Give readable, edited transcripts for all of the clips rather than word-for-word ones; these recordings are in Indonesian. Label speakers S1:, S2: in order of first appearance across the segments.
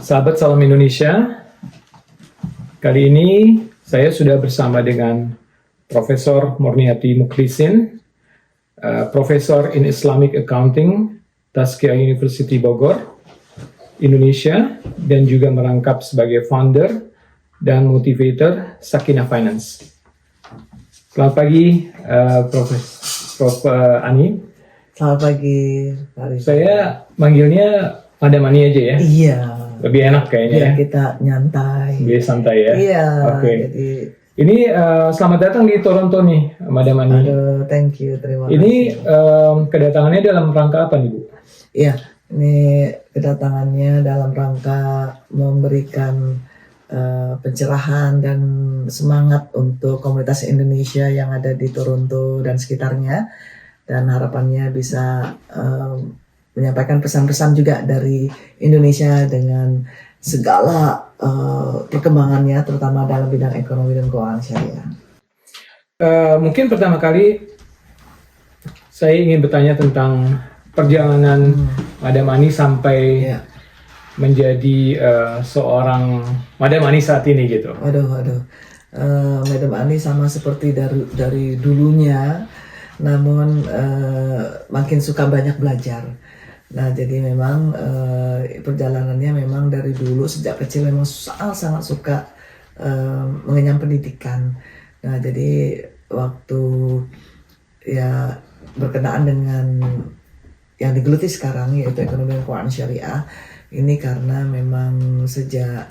S1: Sahabat Salam Indonesia, kali ini saya sudah bersama dengan Profesor Murniati Mukhlisin, Profesor in Islamic Accounting, Tazkiyah University Bogor, Indonesia, dan juga merangkap sebagai founder dan motivator Sakinah Finance. Selamat pagi, Prof. Ani.
S2: Selamat pagi, Pak Rizky.
S1: Saya manggilnya Madam Ani aja ya?
S2: Iya.
S1: Lebih enak kayaknya ya?
S2: Kita nyantai.
S1: Lebih santai ya?
S2: Iya.
S1: Oke.
S2: Jadi,
S1: ini selamat datang di Toronto nih, Madam Ani.
S2: aduh, thank you, terima kasih.
S1: Ini kedatangannya dalam rangka apa nih, Bu?
S2: Iya, ini kedatangannya dalam rangka memberikan pencerahan dan semangat untuk komunitas Indonesia yang ada di Toronto dan sekitarnya, dan harapannya bisa menyampaikan pesan-pesan juga dari Indonesia dengan segala perkembangannya, terutama dalam bidang ekonomi dan keuangan syariah.
S1: Mungkin pertama kali saya ingin bertanya tentang perjalanan Madam Ani sampai menjadi seorang Madam Ani saat ini gitu.
S2: Waduh. Madam Ani sama seperti dari dulunya, namun makin suka banyak belajar. Nah, jadi memang perjalanannya memang dari dulu sejak kecil memang sangat suka mengenyam pendidikan. Nah, jadi waktu ya berkenaan dengan yang digeluti sekarang yaitu ekonomi dan keuangan syariah, ini karena memang sejak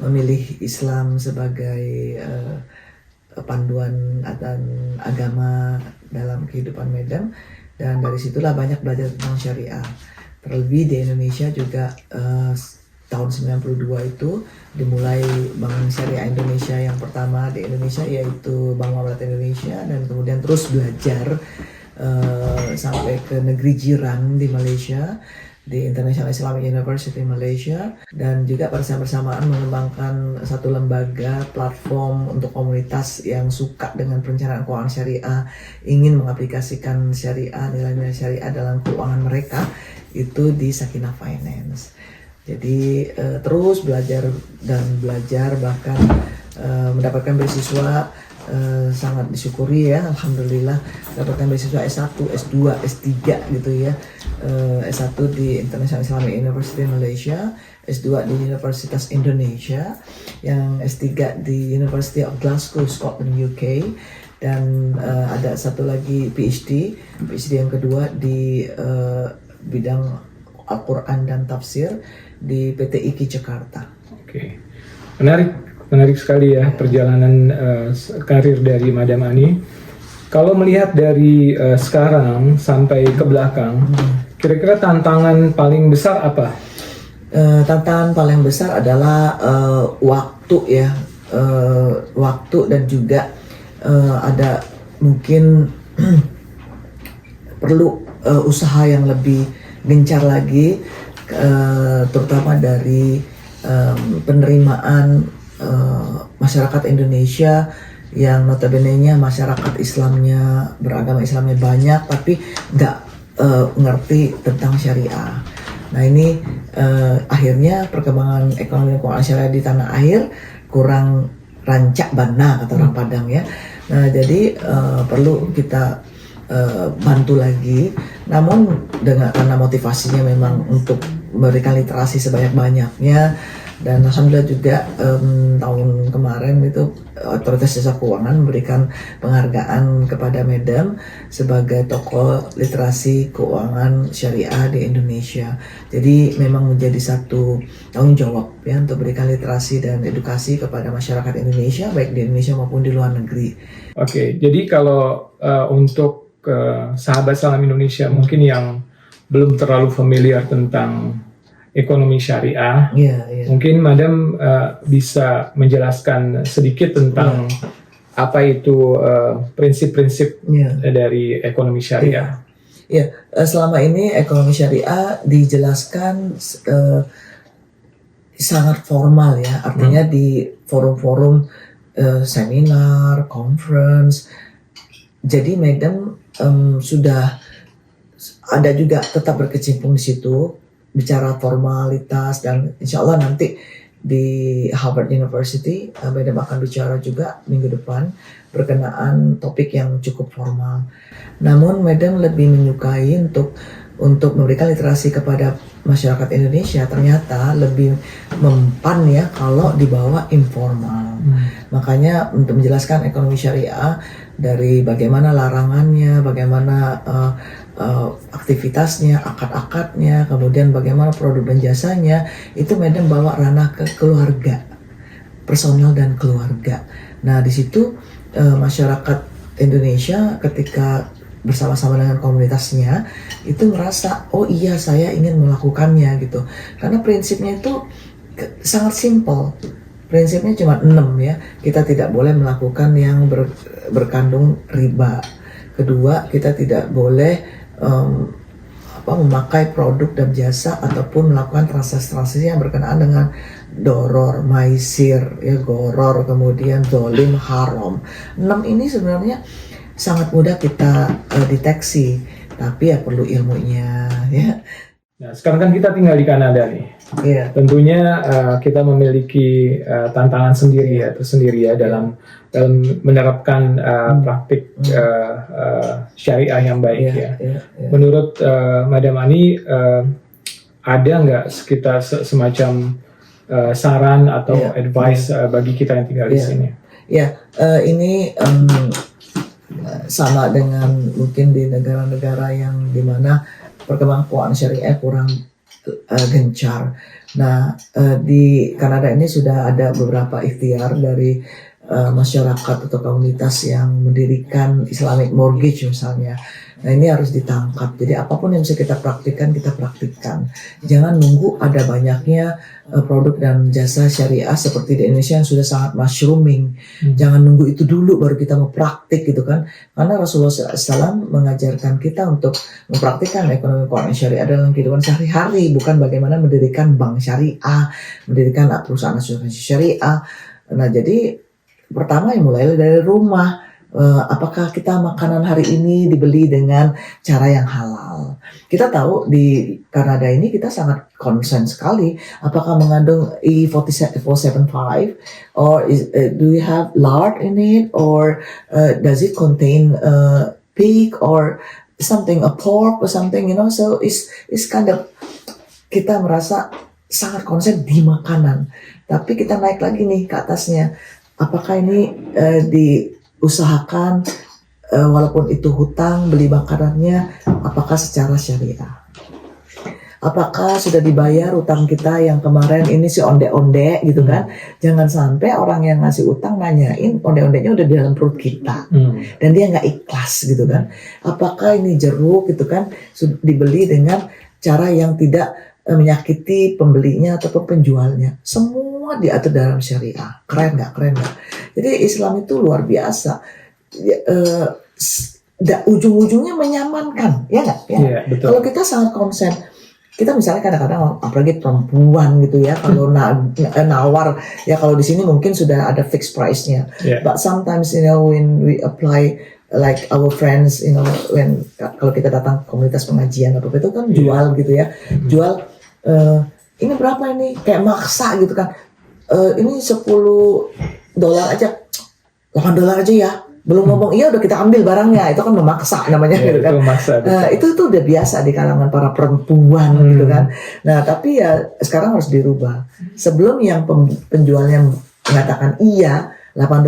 S2: memilih Islam sebagai panduan dan agama dalam kehidupan Madam, dan dari situlah banyak belajar tentang syariah. Terlebih di Indonesia juga tahun 92 itu dimulai Bank Syariah Indonesia yang pertama di Indonesia, yaitu Bank Muamalat Indonesia, dan kemudian terus belajar sampai ke negeri jiran di Malaysia, di International Islamic University Malaysia, dan juga bersamaan mengembangkan satu lembaga platform untuk komunitas yang suka dengan perencanaan keuangan syariah, ingin mengaplikasikan syariah, nilai-nilai syariah dalam keuangan mereka, itu di Sakinah Finance. Jadi terus belajar bahkan mendapatkan beasiswa. Sangat disyukuri ya, alhamdulillah dapatkan beasiswa S1, S2, S3 gitu ya. S1 di International Islamic University Malaysia, S2 di Universitas Indonesia, yang S3 di University of Glasgow, Scotland, UK, dan ada satu lagi PhD yang kedua di bidang Al-Quran dan Tafsir di PT IKI Jakarta.
S1: Oke, menarik sekali ya perjalanan karir dari Madam Ani. Kalau melihat dari sekarang sampai ke belakang, kira-kira tantangan paling besar apa?
S2: Tantangan paling besar adalah waktu ya, waktu, dan juga ada mungkin perlu usaha yang lebih gencar lagi, terutama dari penerimaan masyarakat Indonesia yang notabene-nya masyarakat Islamnya, beragama Islamnya banyak, tapi nggak ngerti tentang syariah. Nah, ini akhirnya perkembangan ekonomi dan keuangan syariah di tanah air kurang rancak bana, kata orang Padang ya. Nah, jadi perlu kita bantu lagi. Namun karena motivasinya memang untuk memberikan literasi sebanyak-banyaknya, dan alhamdulillah juga tahun kemarin itu Otoritas Jasa Keuangan memberikan penghargaan kepada Madam sebagai tokoh literasi keuangan syariah di Indonesia. Jadi memang menjadi satu tanggung jawab ya untuk berikan literasi dan edukasi kepada masyarakat Indonesia, baik di Indonesia maupun di luar negeri.
S1: Oke, jadi kalau untuk sahabat Salam Indonesia mungkin yang belum terlalu familiar tentang ekonomi syariah, mungkin Madam bisa menjelaskan sedikit tentang apa itu prinsip-prinsip dari ekonomi syariah.
S2: Selama ini ekonomi syariah dijelaskan sangat formal ya, artinya di forum-forum seminar, conference. Jadi Madam sudah ada juga tetap berkecimpung di situ, bicara formalitas, dan insya Allah nanti di Harvard University Madam akan bicara juga minggu depan berkenaan topik yang cukup formal. Namun Madam lebih menyukai untuk memberikan literasi kepada masyarakat Indonesia ternyata lebih mempan ya kalau dibawa informal. Makanya untuk menjelaskan ekonomi syariah dari bagaimana larangannya, bagaimana aktivitasnya, akad-akadnya, kemudian bagaimana produk dan jasanya, itu Madam bawa ranah ke keluarga, personal dan keluarga. Nah di situ masyarakat Indonesia ketika bersama-sama dengan komunitasnya itu merasa oh iya saya ingin melakukannya gitu, karena prinsipnya itu sangat simpel. Prinsipnya cuma 6 ya, kita tidak boleh melakukan yang berkandung riba. Kedua, kita tidak boleh memakai produk dan jasa ataupun melakukan transaksi-transaksi yang berkenaan dengan doror, maisir, ya goror, kemudian dolim, haram. 6 ini sebenarnya sangat mudah kita deteksi, tapi ya perlu ilmunya ya.
S1: Nah, sekarang kan kita tinggal di Kanada nih.
S2: Iya.
S1: Tentunya kita memiliki tantangan sendiri ya, tersendiri ya dalam menerapkan praktik syariah yang baik ya. Menurut Madam Ani, ada nggak sekitar semacam saran atau advice bagi kita yang tinggal di sini?
S2: Ya, ini sama dengan mungkin di negara-negara yang dimana perkembangan keuangan syariah kurang gencar. Nah, di Kanada ini sudah ada beberapa ikhtiar dari masyarakat atau komunitas yang mendirikan Islamic mortgage misalnya. Nah ini harus ditangkap. Jadi apapun yang bisa kita praktikkan, kita praktikkan. Jangan nunggu ada banyaknya produk dan jasa syariah seperti di Indonesia yang sudah sangat mushrooming. Jangan nunggu itu dulu baru kita mau praktik gitu kan. Karena Rasulullah SAW mengajarkan kita untuk mempraktikkan ekonomi keuangan syariah dalam kehidupan sehari-hari. Bukan bagaimana mendirikan bank syariah, mendirikan perusahaan asuransi syariah. Nah jadi pertama mulai dari rumah. Apakah kita makanan hari ini dibeli dengan cara yang halal? Kita tahu di Kanada ini kita sangat concern sekali. Apakah mengandung E475 or do we have lard in it, or does it contain pig or something, a pork or something, you know? So it's kind of, kita merasa sangat concern di makanan. Tapi kita naik lagi nih ke atasnya. Apakah ini diusahakan walaupun itu hutang beli makanannya, apakah secara syariah? Apakah sudah dibayar utang kita yang kemarin ini si onde-onde gitu kan? Jangan sampai orang yang ngasih utang nanyain onde-ondenya udah di dalam perut kita dan dia nggak ikhlas gitu kan? Apakah ini jeruk gitu kan dibeli dengan cara yang tidak menyakiti pembelinya ataupun penjualnya? Semua diatur dalam syariah. Keren nggak? Keren nggak? Jadi Islam itu luar biasa. Ujung-ujungnya menyamankan, ya nggak? Ya.
S1: Yeah, betul.
S2: Kalau kita sangat konsen, kita misalnya kadang-kadang apalagi perempuan gitu ya, kalau nawar ya, kalau di sini mungkin sudah ada fixed price-nya. Yeah. But sometimes when we apply, like our friends, when kalau kita datang ke komunitas pengajian atau itu kan jual gitu ya, jual ini berapa ini, kayak maksa gitu kan, ini $10 aja, $8 aja ya, belum ngomong iya udah kita ambil barangnya, itu kan memaksa namanya gitu kan. Itu udah biasa di kalangan para perempuan gitu kan. Nah tapi ya sekarang harus dirubah. Sebelum yang penjualnya mengatakan iya $8,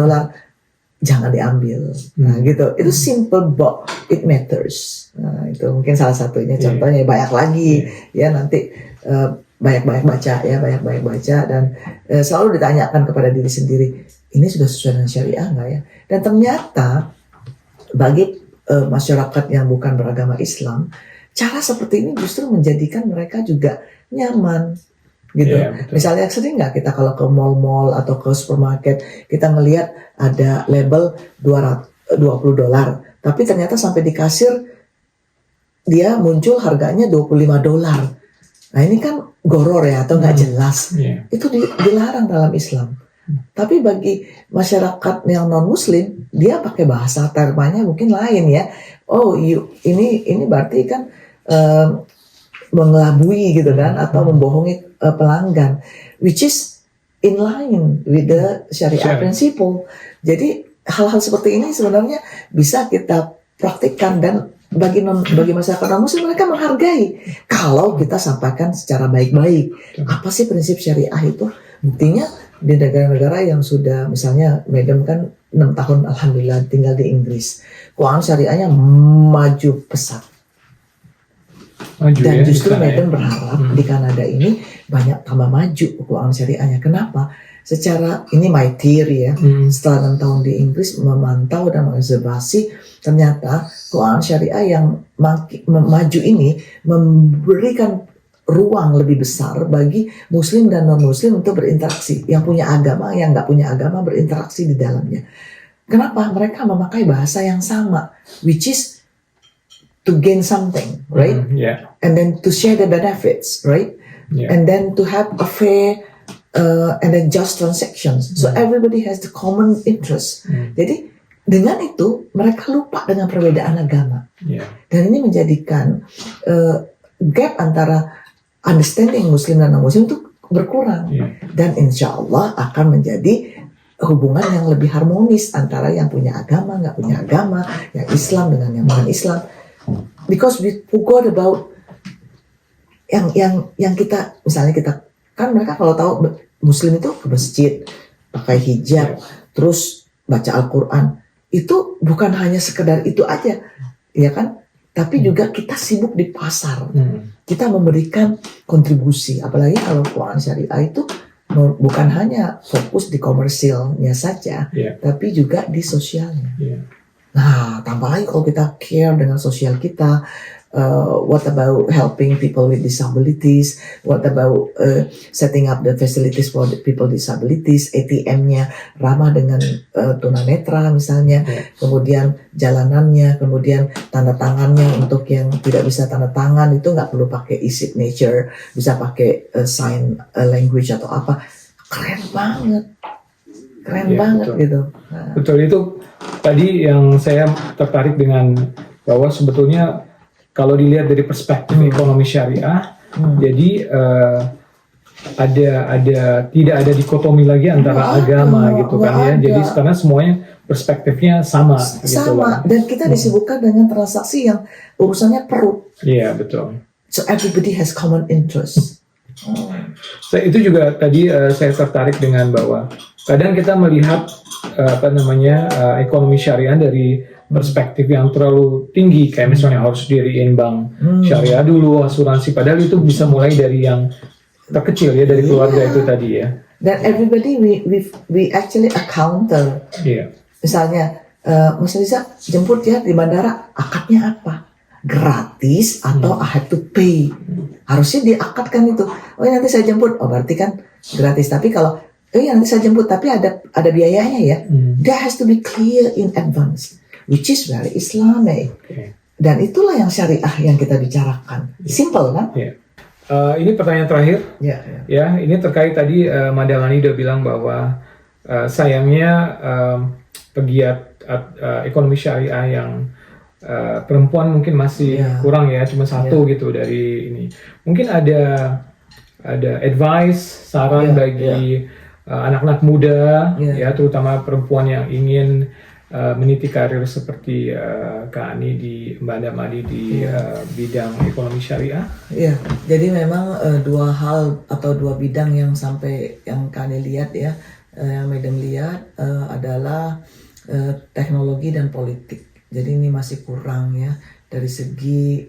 S2: jangan diambil. Nah gitu. Itu simple but it matters. Nah itu mungkin salah satunya. Contohnya banyak lagi ya, nanti banyak-banyak baca dan selalu ditanyakan kepada diri sendiri, ini sudah sesuai dengan syariah nggak ya? Dan ternyata bagi masyarakat yang bukan beragama Islam, cara seperti ini justru menjadikan mereka juga nyaman gitu. Misalnya sering nggak kita kalau ke mall-mall atau ke supermarket, kita ngelihat ada label $20, tapi ternyata sampai di kasir dia muncul harganya $25. Nah ini kan goror ya, atau nggak jelas. Itu dilarang dalam Islam. Tapi bagi masyarakat yang non Muslim, dia pakai bahasa termanya mungkin lain ya. Oh ini berarti kan mengelabui gitu kan, atau membohongi pelanggan, which is in line with the Syariah principle. Jadi hal-hal seperti ini sebenarnya bisa kita praktikkan, dan bagi masyarakat non muslim mereka menghargai kalau kita sampaikan secara baik-baik apa sih prinsip syariah itu. Buktinya di negara-negara yang sudah, misalnya Madam kan 6 tahun alhamdulillah tinggal di Inggris, keuangan syariahnya maju pesat. Dan justru Madam berharap di Kanada ini banyak tambah maju keuangan syariahnya. Kenapa? Secara, ini my theory ya, setelah 6 tahun di Inggris memantau dan mengobservasi, ternyata keuangan syariah yang maju ini memberikan ruang lebih besar bagi muslim dan non muslim untuk berinteraksi, yang punya agama, yang nggak punya agama berinteraksi di dalamnya. Kenapa? Mereka memakai bahasa yang sama, which is to gain something, right? And then to share the benefits, right? And then to have a fair and then just transactions. So everybody has the common interest. Jadi dengan itu mereka lupa dengan perbedaan agama. Dan ini menjadikan gap antara understanding muslim dan non muslim itu berkurang. Dan insya Allah akan menjadi hubungan yang lebih harmonis antara yang punya agama, nggak punya agama, yang Islam dengan yang bukan Islam. Because we forgot about yang kita, misalnya kita kan, mereka kalau tahu muslim itu ke masjid, pakai hijab, terus baca Al-Quran, itu bukan hanya sekedar itu aja, ya kan? Tapi juga kita sibuk di pasar, kita memberikan kontribusi, apalagi kalau keuangan syariah itu bukan hanya fokus di komersilnya saja, tapi juga di sosialnya. Nah, tambah lagi kalau kita care dengan sosial kita, what about helping people with disabilities, what about setting up the facilities for the people disabilities, ATM-nya ramah dengan tunanetra misalnya, kemudian jalanannya, kemudian tanda tangannya untuk yang tidak bisa tanda tangan itu nggak perlu pakai e-signature, bisa pakai sign language atau apa. Keren banget
S1: betul.
S2: Gitu.
S1: Nah. Betul, itu tadi yang saya tertarik dengan bahwa sebetulnya kalau dilihat dari perspektif ekonomi syariah, jadi tidak ada dikotomi lagi antara agama gitu kan ya. Jadi karena semuanya perspektifnya sama. Gitu lah.
S2: Dan kita disibukkan dengan transaksi yang urusannya perut.
S1: Iya, betul.
S2: So everybody has common interest.
S1: Itu juga tadi saya tertarik dengan bahwa kadang kita melihat ekonomi syariah dari perspektif yang terlalu tinggi, kayak misalnya harus diriin bank syariah dulu, asuransi, padahal itu bisa mulai dari yang terkecil ya, dari keluarga itu tadi ya.
S2: Dan everybody we actually counter. Misalnya Mas Riza jemput ya di bandara, akadnya apa? Gratis atau I have to pay? Harusnya diakadkan itu. Oh ya, nanti saya jemput, oh berarti kan gratis. Tapi kalau nanti saya jemput tapi ada biayanya ya, that has to be clear in advance, which is very Islamic. Dan itulah yang syariah yang kita bicarakan. Simple kan?
S1: Ini pertanyaan terakhir. Ya, ini terkait tadi Madam Ani udah bilang bahwa sayangnya pegiat ekonomi syariah yang perempuan mungkin masih kurang ya, cuma satu gitu dari ini. Mungkin ada advice, saran bagi anak-anak muda ya, terutama perempuan yang ingin meniti karir seperti Kak Ani Mbak Ani di bidang ekonomi syariah.
S2: Jadi memang dua hal atau dua bidang yang Kak Ani lihat ya, yang Madam lihat adalah teknologi dan politik. Jadi ini masih kurang ya dari segi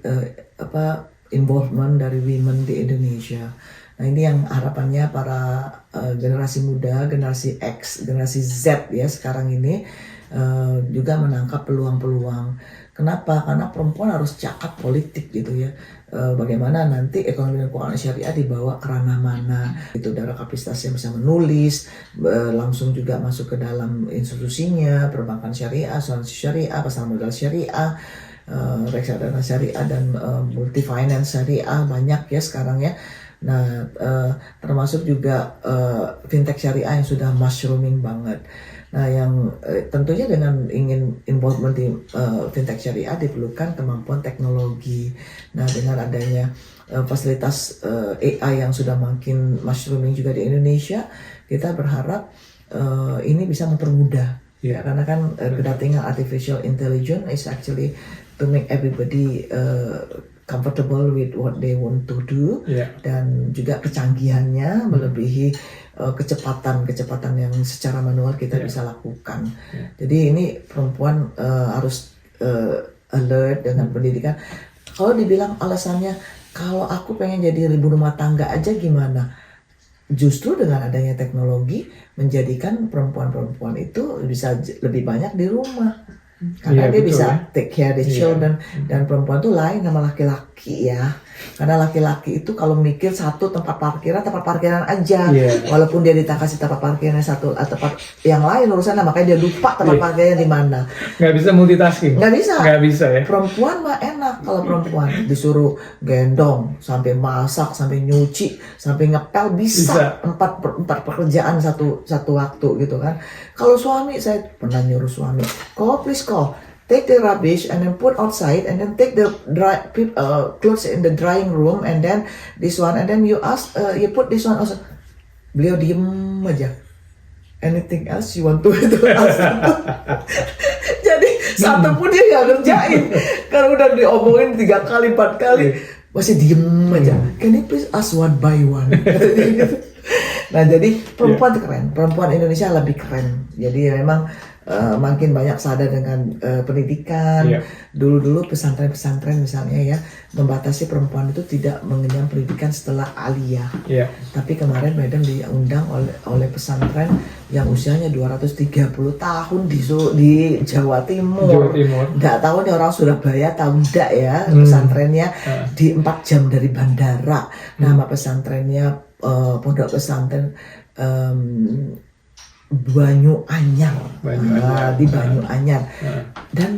S2: involvement dari women di Indonesia. Nah, ini yang harapannya para generasi muda, generasi X, generasi Z ya sekarang ini juga menangkap peluang-peluang. Kenapa? Karena perempuan harus cakap politik gitu ya. Bagaimana nanti ekonomi dan keuangan syariah dibawa ke ranah mana? Itu dari kapasitas yang bisa menulis, langsung juga masuk ke dalam institusinya, perbankan syariah, asuransi syariah, pasar modal syariah, reksadana syariah dan multi finance syariah, banyak ya sekarang ya. Nah, termasuk juga fintech syariah yang sudah mushrooming banget. Nah, yang tentunya dengan ingin involvement di fintech syariah diperlukan kemampuan teknologi. Nah, dengan adanya fasilitas AI yang sudah makin mushrooming juga di Indonesia, kita berharap ini bisa mempermudah. Ya, karena kan kedatangan artificial intelligence is actually to make everybody comfortable with what they want to do, dan juga kecanggihannya melebihi kecepatan yang secara manual kita bisa lakukan. Jadi ini perempuan harus alert dengan pendidikan. Kalau dibilang alasannya, kalau aku pengen jadi ibu rumah tangga aja gimana? Justru dengan adanya teknologi menjadikan perempuan-perempuan itu bisa lebih banyak di rumah. Karena dia
S1: betul,
S2: bisa take care the children. Dan perempuan tuh lain sama laki-laki ya. Karena laki-laki itu kalau mikir satu tempat parkiran aja. Walaupun dia dikasih tempat parkirnya satu atau tempat yang lain urusannya, makanya dia lupa tempat parkirnya di mana.
S1: Nggak bisa multitasking.
S2: Nggak bisa
S1: ya.
S2: Perempuan mah enak kalau perempuan disuruh gendong sampai masak, sampai nyuci, sampai ngepel bisa. Empat pekerjaan satu waktu gitu kan. Kalau suami, saya pernah nyuruh suami, please take the rubbish and then put outside, and then take the clothes in the drying room, and then this one, and then you put this one also. Beliau diem aja. Anything else you want to do? Jadi satu pun dia nggak kerjain. Karena udah diomongin 3 kali 4 kali masih diem aja. Can you please ask one by one? Nah, jadi perempuan itu keren. Perempuan Indonesia lebih keren. Jadi memang makin banyak sadar dengan pendidikan. Dulu pesantren-pesantren misalnya ya, membatasi perempuan itu tidak mengenyam pendidikan setelah aliyah. Tapi kemarin Madam diundang oleh pesantren yang usianya 230 tahun di Jawa Timur. Nggak tahu nih orang Surabaya tahu nggak ya, pesantrennya di 4 jam dari bandara. Nama pesantrennya pondok pesantren Banyu Anyar, di Banyu Anyar, dan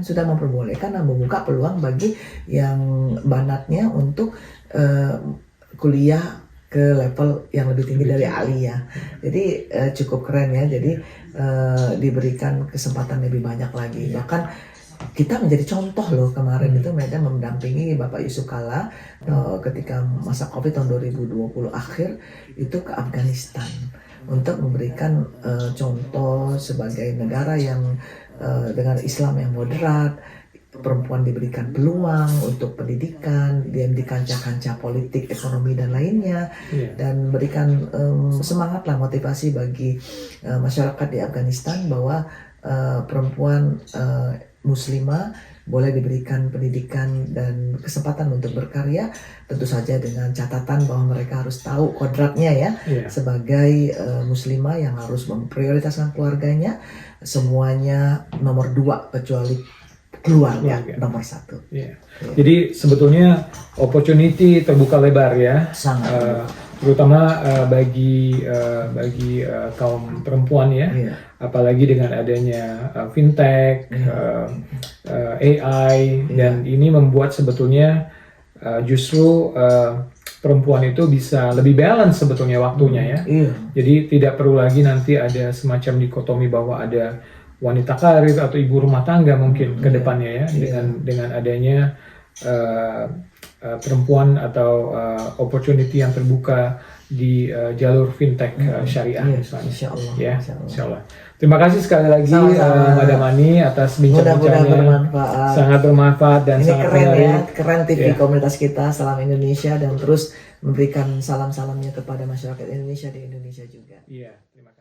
S2: sudah memperbolehkan dan membuka peluang bagi yang banatnya untuk kuliah ke level yang lebih tinggi dari aliyah. Jadi cukup keren ya. Jadi diberikan kesempatan lebih banyak lagi. Bahkan kita menjadi contoh loh, kemarin itu Madam mendampingi Bapak Yusuf Kalla ketika masa Covid tahun 2020 akhir itu ke Afghanistan untuk memberikan contoh sebagai negara yang dengan Islam yang moderat, perempuan diberikan peluang untuk pendidikan dan di kancah-kancah politik, ekonomi dan lainnya, dan berikan semangatlah, motivasi bagi masyarakat di Afghanistan bahwa perempuan muslimah boleh diberikan pendidikan dan kesempatan untuk berkarya, tentu saja dengan catatan bahwa mereka harus tahu kodratnya ya, sebagai muslimah yang harus memprioritaskan keluarganya, semuanya nomor 2 kecuali keluarga nomor 1.
S1: Jadi sebetulnya opportunity terbuka lebar ya,
S2: sangat
S1: terutama bagi kaum perempuan ya. Apalagi dengan adanya fintech, AI, dan ini membuat sebetulnya justru perempuan itu bisa lebih balance sebetulnya waktunya ya. Jadi tidak perlu lagi nanti ada semacam dikotomi bahwa ada wanita karir atau ibu rumah tangga mungkin ke depannya ya, dengan adanya perempuan atau opportunity yang terbuka di jalur fintech syariah misalnya. Insya Allah. Terima kasih sekali lagi Madam Ani atas bincang-bincangnya. Sangat bermanfaat dan
S2: ini
S1: sangat
S2: keren
S1: menarik.
S2: Ya, keren TV komunitas kita Salam Indonesia, dan terus memberikan salam-salamnya kepada masyarakat Indonesia di Indonesia juga.
S1: Terima kasih.